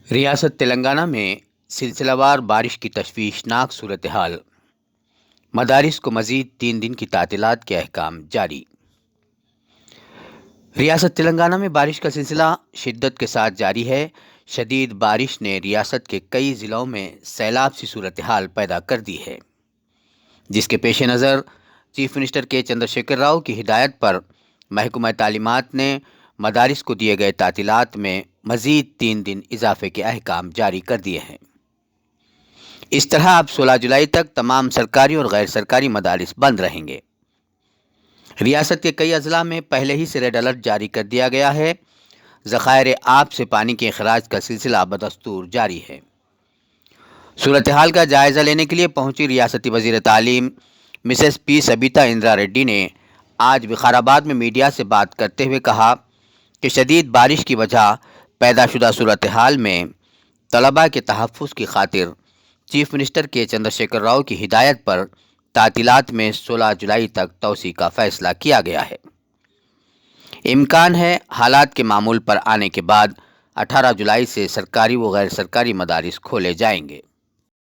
ریاست تلنگانہ میں سلسلہ وار بارش کی تشویشناک صورتحال، مدارس کو مزید 3 دن کی تعطیلات کے احکام جاری۔ ریاست تلنگانہ میں بارش کا سلسلہ شدت کے ساتھ جاری ہے۔ شدید بارش نے ریاست کے کئی ضلعوں میں سیلاب سی صورتحال پیدا کر دی ہے، جس کے پیش نظر چیف منسٹر کے چندر شیکھر راؤ کی ہدایت پر محکمہ تعلیمات نے مدارس کو دیے گئے تعطیلات میں مزید 3 دن اضافے کے احکام جاری کر دیے ہیں۔ اس طرح اب 16 جولائی تک تمام سرکاری اور غیر سرکاری مدارس بند رہیں گے۔ ریاست کے کئی اضلاع میں پہلے ہی سے ریڈ الرٹ جاری کر دیا گیا ہے۔ ذخائر آب سے پانی کے اخراج کا سلسلہ بدستور جاری ہے۔ صورتحال کا جائزہ لینے کے لیے پہنچی ریاستی وزیر تعلیم مسز پی سبیتا اندرا ریڈی نے آج وقار آباد میں میڈیا سے بات کرتے ہوئے کہا کہ شدید بارش کی وجہ پیدا شدہ صورتحال میں طلباء کے تحفظ کی خاطر چیف منسٹر کے چندر شیکھر راؤ کی ہدایت پر تعطیلات میں 16 جولائی تک توسیع کا فیصلہ کیا گیا ہے۔ امکان ہے حالات کے معمول پر آنے کے بعد 18 جولائی سے سرکاری و غیر سرکاری مدارس کھولے جائیں گے۔